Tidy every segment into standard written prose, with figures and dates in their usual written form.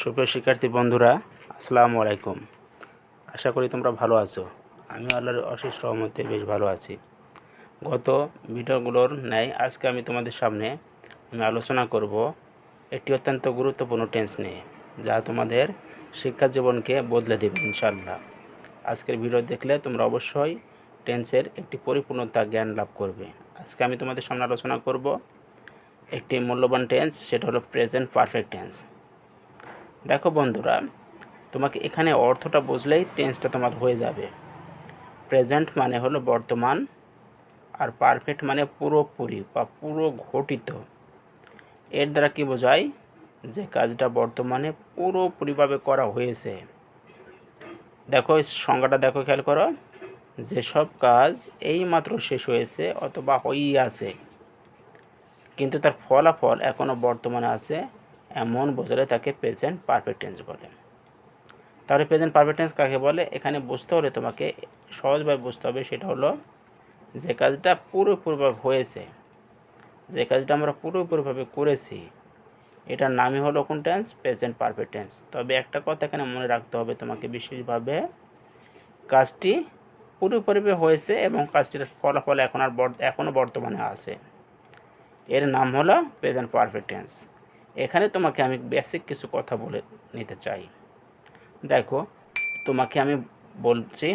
সুপ্রিয় শিক্ষার্থী বন্ধুরা, আসসালামু আলাইকুম। আশা করি তোমরা ভালো আছো। আমি আল্লাহর অশেষ রহমতে বেশ ভালো আছি। গত ভিডিওগুলোর ন্যায় আজকে আমি তোমাদের সামনে আলোচনা করব একটি অত্যন্ত গুরুত্বপূর্ণ টেন্স নিয়ে, যা তোমাদের শিক্ষা জীবনকে বদলে দেবে ইনশাআল্লাহ। আজকের ভিডিও দেখলে তোমরা অবশ্যই টেন্সের একটি পরিপূর্ণতা জ্ঞান লাভ করবে। আজকে আমি তোমাদের সামনে আলোচনা করব একটি মূল্যবান টেন্স, সেটা হলো প্রেজেন্ট পারফেক্ট টেন্স। দেখো বন্ধুরা, তোমাকে এখানে অর্থটা বুঝলেই টেন্সটা তোমার হয়ে যাবে। প্রেজেন্ট মানে হলো বর্তমান, আর পারফেক্ট মানে পুরোপুরি বা পুরো ঘটিত। এর দ্বারা কি বোঝায়? যে কাজটা বর্তমানে পুরোপুরিভাবে করা হয়েছে। দেখো সংজ্ঞাটা দেখো, খেয়াল করো। যেসব কাজ এইমাত্র শেষ হয়েছে অথবা হয়েই আছে, কিন্তু তার ফলাফল এখনও বর্তমানে আছে, এমন বোঝালে তাকে প্রেজেন্ট পারফেক্ট টেন্স বলে। তাহলে প্রেজেন্ট পারফেক্ট টেন্স কাকে বলে? এখানে বুঝতে হলে তোমাকে সহজভাবে বুঝতে হবে। সেটা হলো যে কাজটা পুরোপুরিভাবে হয়েছে, যে কাজটা আমরা পুরোপুরিভাবে করেছি, এটার নামই হলো কোন টেন্স? Present perfect tense. তবে একটা কথা এখানে মনে রাখতে হবে তোমাকে বিশেষভাবে, কাজটি পুরোপুরিভাবে হয়েছে এবং কাজটির ফলাফল এখনও বর্তমানে আছে, এর নাম হলো প্রেজেন্ট পারফেক্ট টেন্স। এখানে তোমাকে আমি বেসিক কিছু কথা বলে নিতে চাই। দেখো, তোমাকে আমি বলছি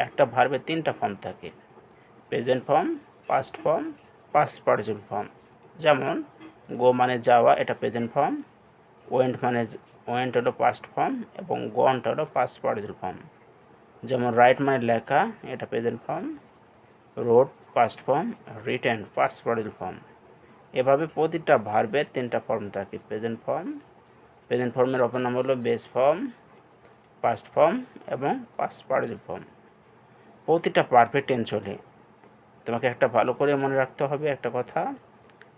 একটা ভার্বের 3টা ফর্ম থাকে: present form, past form, past participle form. যেমন গো মানে যাওয়া, এটা প্রেজেন্ট ফর্ম। ওয়েন্ট হলো পাস্ট ফর্ম এবং গনটা হলো পাস্ট পার্টিসিপল ফর্ম। যেমন রাইট মানে লেখা, এটা present form. Road past form, written past participle form. এভাবে প্রতিটা ভার্বের 3টা ফর্ম থাকে: প্রেজেন্ট ফর্ম, প্রেজেন্ট ফর্মের অপর নাম হলো বেস ফর্ম, পাস্ট ফর্ম এবং পাস্ট পার্টিসিপল ফর্ম। প্রতিটা পারফেক্ট টেন্স হলে তোমাকে একটা ভালো করে মনে রাখতে হবে একটা কথা: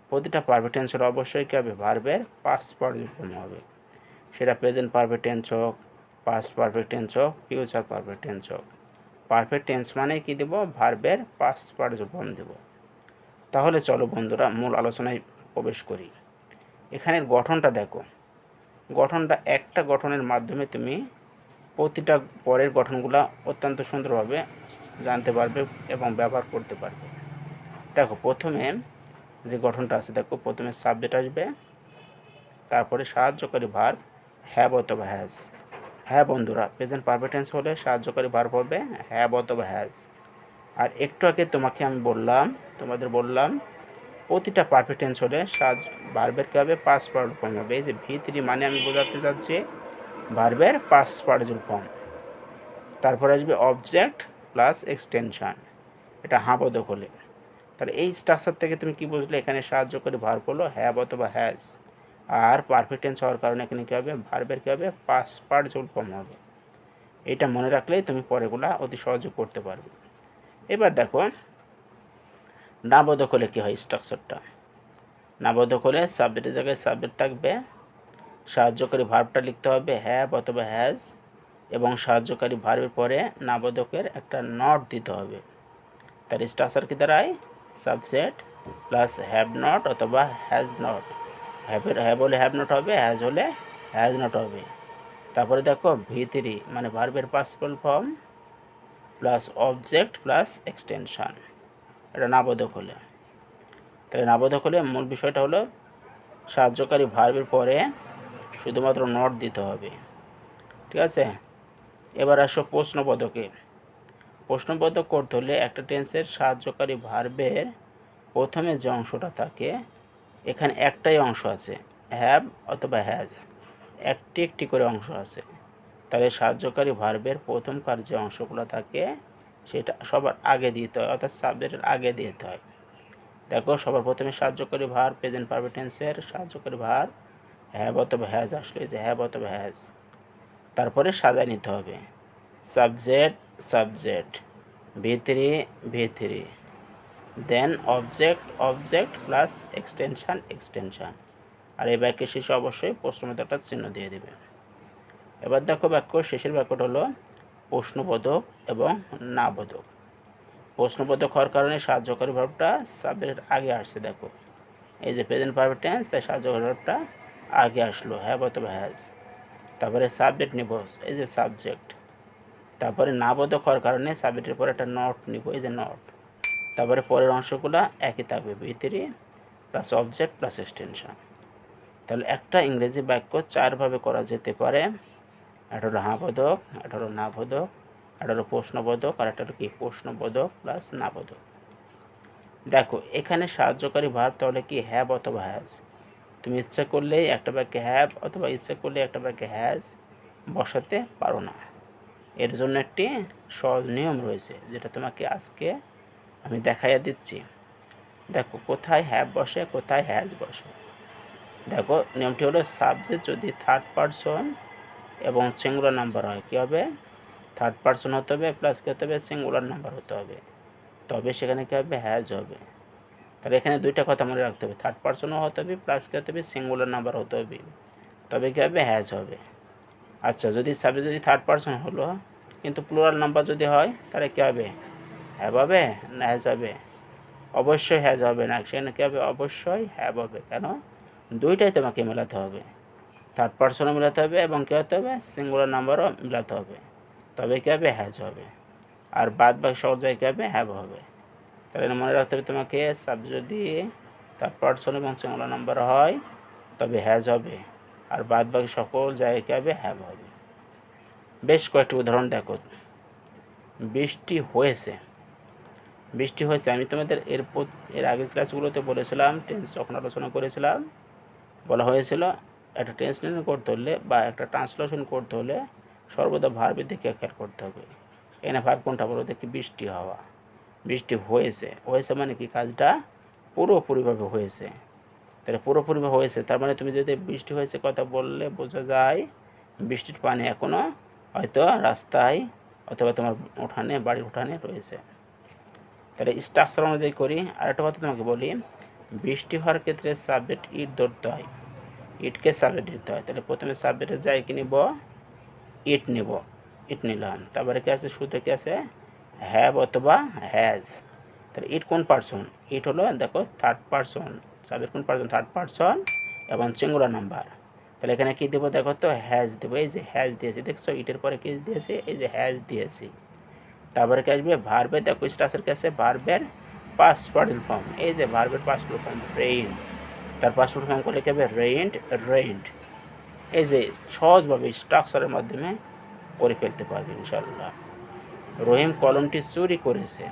প্রতিটা পারফেক্ট টেন্স হলে অবশ্যই কী হবে? ভার্বের পাস্ট পার্টিসিপল ফর্ম হবে। সেটা প্রেজেন্ট পারফেক্ট টেন্স হোক, পাস্ট পারফেক্ট টেন্স হোক, ফিউচার পারফেক্ট টেন্স হোক। পারফেক্ট টেন্স মানে কি দেব? ভার্বের পাস্ট পার্টিসিপল ফর্ম দেব। তাহলে চলো বন্ধুরা, মূল আলোচনায় প্রবেশ করি। এখানের গঠনটা দেখো। গঠনটা একটা গঠনের মাধ্যমে তুমি প্রতিটা পরের গঠনগুলো অত্যন্ত সুন্দরভাবে জানতে পারবে এবং ব্যবহার করতে পারবে। দেখো, প্রথমে যে গঠনটা আছে, দেখো প্রথমে সাবজেক্ট আসবে, তারপরে সাহায্যকারী ভার্ব হ্যাভ অথবা হ্যাজ। হ্যাঁ বন্ধুরা, প্রেজেন্ট পারফেক্ট টেন্স হলে সাহায্যকারী ভার্ব হবে হ্যাভ অথবা হ্যাজ। আর একটু আগে তোমাদের বললাম প্রতিটা পারফেক্ট টেন্স হলে ভার্বের কী হবে? পাস্ট পার্টিসিপল ফর্ম হবে। এই যে V3 মানে আমি বোঝাতে চাচ্ছি ভার্বের পাস্ট পার্টিসিপল ফর্ম। তারপরে আসবে অবজেক্ট প্লাস এক্সটেনশান, এটা হ্যাঁ বোধক হলে। তাহলে এই স্ট্রাকচার থেকে তুমি কি বুঝলে? এখানে সাহায্যকারী ভার্ব হলো হ্যাভ অথবা হ্যাজ, আর পারফেক্ট টেন্স হওয়ার কারণে এখানে কী হবে? ভার্বের কী হবে? পাস্ট পার্টিসিপল ফর্ম হবে। এটা মনে রাখলেই তুমি পরেগুলা অতি সহজে করতে পারবে। এবার দেখো, না বোধক হলে কী হয় স্ট্রাকচারটা? না বোধক হলে সাবজেক্টের জায়গায় সাবজেক্ট থাকবে, সাহায্যকারী ভার্বটা লিখতে হবে হ্যাভ অথবা হ্যাজ, এবং সাহায্যকারী ভার্বের পরে না বোধকের একটা নট দিতে হবে। তার স্ট্রাকচার কি দাঁড়ায়? সাবজেক্ট প্লাস হ্যাভ নট অথবা হ্যাজ নট। হ্যাভ হলে হ্যাভ নট হবে, হ্যাজ হলে হ্যাজ নট হবে। তারপরে দেখো V3 মানে ভার্বের participle form plus object plus extension, এটা নাবোধক হলে। তাহলে নাবোধক হলে মূল বিষয়টা হলো সাহায্যকারী ভার্বের পরে শুধুমাত্র নট দিতে হবে। ঠিক আছে? এবার আসো প্রশ্নবোধকে। প্রশ্নবোধক করতে হলে একটা টেন্সের সাহায্যকারী ভার্বের প্রথমে যে অংশটা থাকে, এখানে একটাই অংশ আছে, হ্যাভ অথবা হ্যাজ, একটি একটি করে অংশ আছে। তাহলে সাহায্যকারী ভার্বের প্রথমকার যে অংশগুলো থাকে সেটা সবার আগে দিতে হয়, অর্থাৎ সাবজেক্টের আগে দিতে হয়। দেখো, সবার প্রথমে সাহায্যকারী ভার্ব, প্রেজেন্ট পারফেক্ট টেন্সের সাহায্যকারী ভার্ব হ্যাভ অথবা হ্যাজ আসলে, যে হ্যাভ অথবা হ্যাজ। তারপরে সাজায় নিতে হবে subject subject, V3 then object plus extension. আর এই বাক্যের শেষে অবশ্যই প্রশ্নবোধক একটা চিহ্ন দিয়ে দেবে। এবার দেখো, শেষের বাক্যটা হলো প্রশ্নবোধক এবং না বোধক। প্রশ্নবোধক হওয়ার কারণে সাহায্যকারী ভার্বটা সাবজেক্টের আগে আসছে। দেখো, এই যে প্রেজেন্ট পারফেক্ট টেন্স, তাই সাহায্যকারী ভার্বটা আগে আসলো হ্যাভ অথবা হ্যাজ। তারপরে সাবজেক্ট নিব, এই যে সাবজেক্ট। তারপরে নাবোধক হওয়ার কারণে সাবজেক্টের পরে একটা নট নিব, এই যে নট। তারপরে পরের অংশগুলো একই থাকবে, V3 plus object plus extension. তাহলে একটা ইংরেজি বাক্য চারভাবে করা যেতে পারে। একটা হলো হাবোধক, একটা হলো নাবোধক, একটা হলো প্রশ্নবোধক, আর একটা হলো কি প্রশ্নবোধক প্লাস নাবোধক। দেখো এখানে সাহায্যকারী ভার্ব তাহলে কি হ্যাভ অথবা হ্যাজ। তুমি ইচ্ছা করলেই একটা বাক্যে হ্যাভ অথবা ইচ্ছা করলে একটা বাক্যে হ্যাজ বসাতে পারো না। এর জন্য একটি সহজ নিয়ম রয়েছে, যেটা তোমাকে আজকে আমি দেখাইয়া দিচ্ছি। দেখো কোথায় হ্যাভ বসে, কোথায় হ্যাজ বসে। দেখো নিয়মটি হলো, সাবজেক্ট যদি থার্ড পারসন এবং সিঙ্গুলার নাম্বার হয়, কী হবে? থার্ড পারসন হতে হবে প্লাস কী হতে হবে? সিঙ্গুলার নাম্বার হতে হবে, তবে সেখানে কী হবে? হ্যাজ হবে। তাহলে এখানে দুইটা কথা মনে রাখতে হবে, থার্ড পারসনও হতে হবে প্লাস কী হতে হবে? সিঙ্গুলার নাম্বার হতে হবে, তবে কী হবে? হ্যাজ হবে। আচ্ছা, যদি সাবজেক্ট যদি থার্ড পারসন হলো কিন্তু প্লুরাল নাম্বার যদি হয়, তাহলে কী হবে? হ্যাভ হবে না হ্যাজ হবে? অবশ্যই হ্যাজ হবে না, সেখানে কী হবে? অবশ্যই হ্যাভ হবে। কেন? দুইটাই তোমাকে মেলাতে হবে, থার্ড পারসনও মেলাতে হবে এবং কী হতে হবে? সিঙ্গুলার নাম্বারও মেলাতে হবে, তবে কী হবে? হ্যাজ হবে। আর বাদ বাকি সব জায়গায় কী হবে? হ্যাভ হবে। তাহলে মনে রাখতে হবে তোমাকে, সাবজেক্ট যদি থার্ড পারসন এবং সিঙ্গুলার নাম্বার হয় তবে হ্যাজ হবে, আর বাদ বাকি সকল জায়গায় কী হবে? হ্যাভ হবে। বেশ কয়েকটি উদাহরণ দেখো। বৃষ্টি হয়েছে, বৃষ্টি হয়েছে। আমি তোমাদের এর আগের ক্লাসগুলোতে বলেছিলাম, টেন্স যখন আলোচনা করেছিলাম, বলা হয়েছিল একটা ট্রান্সলেশন করতে হলে বা একটা ট্রান্সলেশন করতে হলে সর্বদা ভার্বের দিকে খেয়াল করতে হবে। এখানে ভার্ব কোনটা? বলো দেখি, বৃষ্টি হওয়া। বৃষ্টি হয়েছে, হয়েছে মানে কি? কাজটা পুরোপুরিভাবে হয়েছে। তাহলে পুরোপুরিভাবে হয়েছে, তার মানে তুমি যদি বৃষ্টি হয়েছে কথা বললে বোঝা যায় বৃষ্টির পানি এখনও হয়তো রাস্তায় অথবা তোমার উঠানে, বাড়ির উঠানে রয়েছে। তাহলে স্ট্রাকচার অনুযায়ী করি। আর একটা কথা তোমাকে বলি, বৃষ্টি হওয়ার ক্ষেত্রে সাবজেক্ট ইট ধরতে হয়, ইটকে সাবজেক্ট দিতে হয়। তাহলে প্রথমে সাবজেক্টের যাই কি নিব? ইট নিব, ইট নিলাম। তারপরে কি আছে? শুধু কি আছে? হ্যাভ অথবা হ্যাজ। তাহলে ইট কোন পারসন? ইট হলো দেখো থার্ড পারসন। সাবজেক্ট কোন পারসন? থার্ড পারসন এবং সিঙ্গুলার নাম্বার। তাহলে এখানে কী দেবো? দেখো তো হ্যাজ দেবো, এই যে হ্যাজ দিয়েছি, দেখছো ইটের পরে কী দিয়েছি? এই যে হ্যাজ দিয়েছি। তারপরে কি আসবে? ভার্বের দেখো স্ট্রাকচার কি আছে? ভার্বের পাস্ট পার্টিসিপল ফর্ম, এই যে ভার্বের পাস্ট পার্টিসিপল ফর্ম রেইন, তার পাস্ট পার্টিসিপল ফর্ম করলে কী হবে? Rained, rained. এই যে সহজভাবে স্ট্রাকচারের মাধ্যমে করে ফেলতে পারবে ইনশাল্লাহ। রহিম কলমটি চুরি করেছে,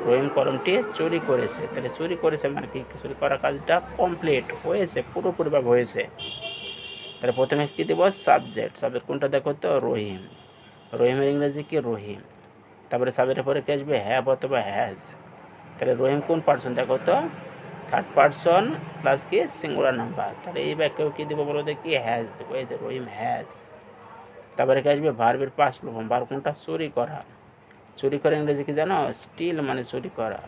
রহিম কলমটি চুরি করেছে। তাহলে চুরি করেছে মানে কি? চুরি করা কাজটা কমপ্লিট হয়েছে, পুরোপুরিভাবে হয়েছে। তাহলে প্রথমে কী দেবো? সাবজেক্ট। সাবজেক্ট কোনটা? দেখো তো রহিম, রহিমের ইংরেজি কি? রহিম। তারপরে সাবজেক্টের পরে কী আসবে? হ্যাভ অথবা হ্যাজ। তাহলে রহিম কোন পারসন? দেখো তো থার্ড পারসন প্লাস কি? Singular number. তাহলে এই বাক্যেও কী দেবো বলো দেখি? হ্যাজ দেবো, এই যে রহিম হ্যাজ। তারপরে কি আসবে? ভার্বের পাস্ট ফর্ম। ভার্ব কোনটা? চুরি করা। চুরি করা ইংরেজি কি জানো? স্টিল মানে চুরি করা।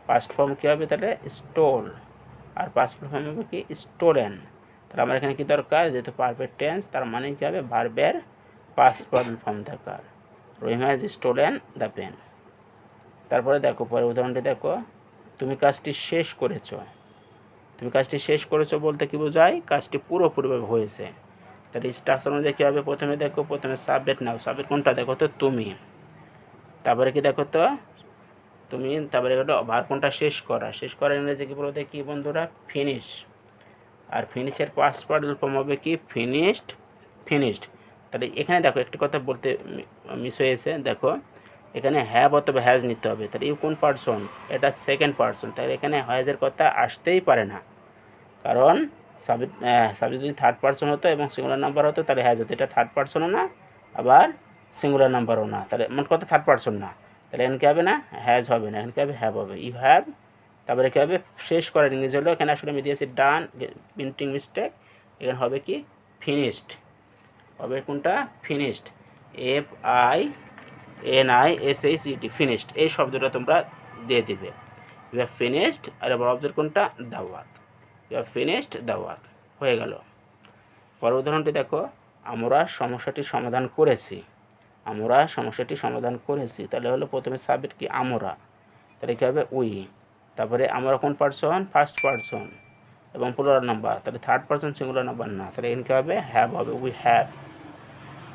পাস্ট ফর্ম কী হবে? তাহলে স্টোল, আর পাস্ট ফর্ম হবে কি? স্টোলেন। তাহলে আমার এখানে কী দরকার? যেহেতু পারফেক্ট টেন্স, তার মানে কী হবে? ভার্বের পাস্ট ফর্ম দরকার। রহিম হ্যাজ স্টোলেন দ্য পেন। তারপরে দেখো পরে উদাহরণটি দেখো, তুমি কাজটি শেষ করেছো। তুমি কাজটি শেষ করেছো বলতে কী বোঝায়? কাজটি পুরোপুরিভাবে হয়েছে। তাহলে স্ট্রাকচার অনুযায়ী কী হবে? প্রথমে দেখো, প্রথমে সাবজেক্ট নাও। সাবজেক্ট কোনটা? দেখো তো তুমি। তারপরে কি? দেখো তো তুমি। তারপরে হলো ভার্ব কোনটা? শেষ করা। শেষ করার ইংরেজি কী বলতে কি বন্ধুরা? ফিনিশ। আর ফিনিশের পাস্ট পার্টিসিপল ফর্ম হবে কি? Finished, finished. তাহলে এখানে দেখো একটি কথা বলতে মিস হয়েছে। দেখো এখানে হ্যাভ অথবা হ্যাজ নিতে হবে। তাহলে ইউ কোন পারসন? এটা সেকেন্ড পারসন, তাহলে এখানে হ্যাজের কথা আসতেই পারে না, কারণ সাবজেক্ট যদি থার্ড পারসন হতো এবং সিঙ্গুলার নাম্বার হতো তাহলে হ্যাজ হতো। এটা থার্ড পারসনও না, আবার সিঙ্গুলার নাম্বারও না, তাহলে মোট কথা থার্ড পারসন না। তাহলে এখানে কী হবে? না হ্যাজ হবে না, এখানে কী হবে? হ্যাভ হবে। You have. তারপরে কী হবে? শেষ করার ইংরেজি হলো, এখানে আসলে আমি দিয়েছি ডান, প্রিন্টিং মিস্টেক। এখানে হবে কি? ফিনিশড হবে। কোনটা? Finished, FINISHED, finished. এই শব্দটা তোমরা দিয়ে দিবে। ইউ হ্যাভ ফিনিশড, আর এবার অবজেক্ট কোনটা? The work. You have finished the work, হয়ে গেল। পরের উদাহরণটি দেখো, আমরা সমস্যাটি সমাধান করেছি। আমরা সমস্যাটি সমাধান করেছি। তাহলে হলো প্রথমে সাবজেক্ট কি? আমরা। তাহলে কী হবে? উই। তারপরে আমরা কোন পারসন? First person. এবং প্লুরাল নাম্বার, তাহলে থার্ড পারসন সিঙ্গুলার নাম্বার না, তাহলে এখানে কী হবে, হ্যাভ হবে, উই হ্যাভ।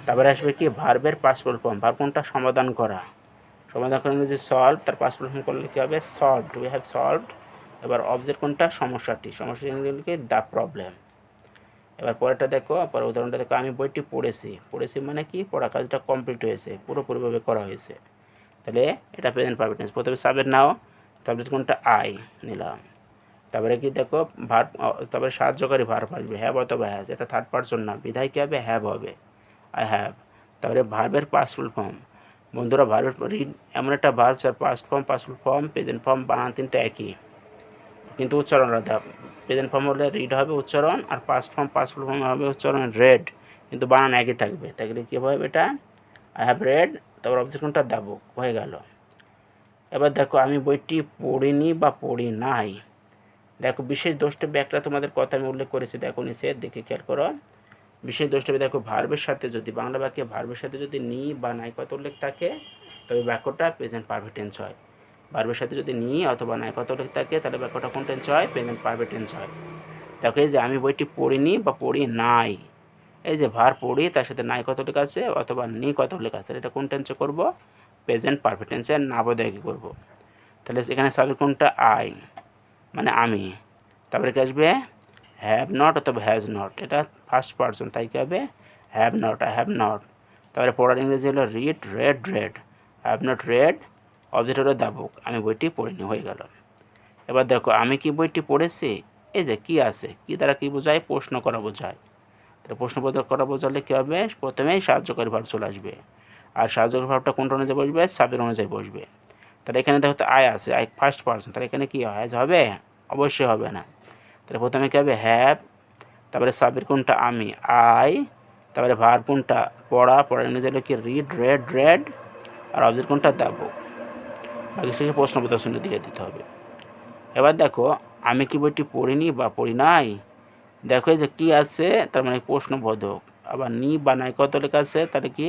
তারপরে আসবে কি ভার্বের পাস্ট ফুল ফর্ম, ভার্ব কোনটা, সমাধান করা, সমাধান করে ইংরেজি সলভ, তার পাস্ট ফুল ফর্ম করলে কী হবে, সলভড, উই হ্যাভ সলভড। এবার অবজেক্ট কোনটা, সমস্যাটি, সমস্যাটি ইংরেজি কি, দ্য প্রবলেম। এবার পরেরটা দেখো, পরে উদাহরণটা দেখো, আমি বইটি পড়েছি, পড়েছি মানে কি, পড়া কাজটা কমপ্লিট হয়েছে, পুরোপুরিভাবে করা হয়েছে, তাহলে এটা প্রেজেন্ট পারফেক্ট টেন্স। প্রথমে সাবজেক্ট নাও, তারপরে কোনটা, আই নিলাম। তারপরে কি দেখো ভার্ব, তারপরে সাহায্যকারী ভার্ব আসবে, হ্যাভ অথবা হ্যাজ, এটা থার্ড পারসন না, বিধায় কী হবে, হ্যাভ হবে, আই হ্যাভ। তারপরে ভার্বের পাস্ট ফুল ফর্ম, বন্ধুরা ভার্বের রিড এমন একটা ভার্ব যার past form, past full form, present form, বানান তিনটা একই, কিন্তু উচ্চারণ আলাদা। প্রেজেন্ট ফর্ম হলে রিড হবে উচ্চারণ, আর past form, past full form হবে উচ্চারণ রেড, কিন্তু বানান একই থাকবে। তাহলে কী হবে এটা, আই হ্যাভ রেড, তারপর অবজেক্ট কোনটা, দ্য বুক, হয়ে গেল। এবার দেখো আমি বইটি পড়িনি বা পড়ি নাই, দেখো বিশেষ দ্রষ্টব্য একটা তোমাদের কথা আমি উল্লেখ করেছি, দেখো নিচে দেখে খেয়াল করো। বিশেষ দ্রষ্টব্য দেখো ভার্বের সাথে যদি, বাংলা বাক্যে ভার্বের সাথে যদি নি বা নাই কথা উল্লেখ থাকে, তবে বাক্যটা প্রেজেন্ট পারফেক্ট টেন্স হয়। ভার্বের সাথে যদি নি অথবা নাই কথা উল্লেখ থাকে, তাহলে বাক্যটা কোন টেন্স হয়, প্রেজেন্ট পারফেক্ট টেন্স হয়। দেখো এই যে আমি বইটি পড়িনি বা পড়ি নাই, এই যে ভার পড়ি তার সাথে নাই কথা উল্লেখ আছে অথবা নি কথা উল্লেখ আছে, এটা কোন টেন্সে করবো, প্রেজেন্ট পারফেক্ট টেন্সে না বোধহয় কী করবো। তাহলে এখানে সাবজেক্ট কোনটা, আই মানে আমি, তারপরে কি আসবে, হ্যাভ নট অথবা হ্যাজ নট, এটা ফার্স্ট পারসন, তাই কী হবে, have not, I have not. তারপরে পড়ার ইংরেজি হলো read, red, red, have not red, object হলো দ্য বুক, আমি বইটি পড়িনি, হয়ে গেল। এবার দেখো আমি কি বইটি পড়েছি, এই যে কি আছে, কি দ্বারা কী বোঝায়, প্রশ্ন করা বোঝায়। তাহলে প্রশ্ন করা বোঝালে কী হবে, প্রথমেই সাহায্যকারী ভার্ব চলে আসবে, আর সাহায্যকারী ভার্বটা কোনটা অনুযায়ী বসবে, সাবের অনুযায়ী বসবে। তাহলে এখানে দেখো তো আই আছে, আই ফার্স্ট পারসন, তাহলে এখানে কি হয়, হবে, অবশ্যই হবে না। তাহলে প্রথমে কী হবে, হ্যাভ, তারপরে সাবের কোনটা, আমি, আই, তারপরে ভার্ব কোনটা, পড়া, পড়ার ইংরেজি হলো কি, রিড, রেড, রেড, আর অবজেক্ট কোনটা, দ্য বুক। বাকি শেষে প্রশ্নবোধক চিহ্ন দিয়ে দিতে হবে। এবার দেখো আমি কি বইটি পড়িনি বা পড়ি নাই, দেখো এই যে কী আছে, তার মানে প্রশ্নবোধক, আবার নি বা নাই কথা লেখা আছে, তাহলে কি,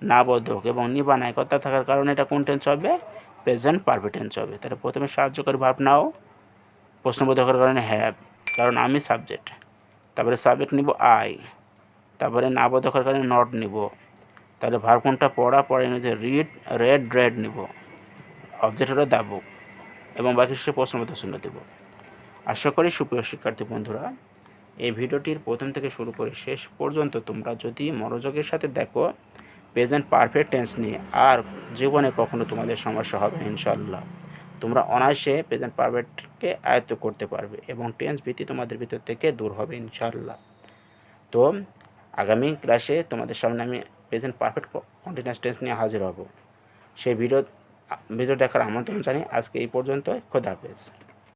না বোধক, এবং নি বা নাই কথা থাকার কারণে এটা কোন টেন্স হবে, প্রেজেন্ট পারফেক্ট টেন্স হবে। তাহলে প্রথমে সাহায্যকারী ভার্ব নাও, প্রশ্নবোধকের কারণে হ্যাভ, কারণ আমি সাবজেক্ট, তারপরে সাবজেক্ট নিব আই, তারপরে না বোধকের কারণে নট নিব, তাহলে ভার্ব কোনটা, পড়া, পড়া ইংরেজি রিড, রেড, রেড নিব, অবজেক্ট হলো দ্য বুক, এবং বাকি শেষে প্রশ্নবোধক চিহ্ন দেব। আশা করি সুপ্রিয় শিক্ষার্থী বন্ধুরা এই ভিডিওটির প্রথম থেকে শুরু করে শেষ পর্যন্ত তোমরা যদি মনোযোগের সাথে দেখো প্রেজেন্ট পারফেক্ট টেন্স নিয়ে, আর জীবনে কখনো তোমাদের সমস্যা হবে না ইনশাআল্লাহ। তোমরা অনায়াসে প্রেজেন্ট পারফেক্টকে আয়ত্ত করতে পারবে এবং টেন্স ভীতি তোমাদের ভিতর থেকে দূর হবে ইনশাআল্লাহ। তো আগামী ক্লাসে তোমাদের সামনে আমি প্রেজেন্ট পারফেক্ট কন্টিনিউয়াস টেন্স নিয়ে হাজির হব। সেই ভিডিও দেখার আমন্ত্রণ জানিয়ে আজকে এই পর্যন্ত, খোদা হাফেজ।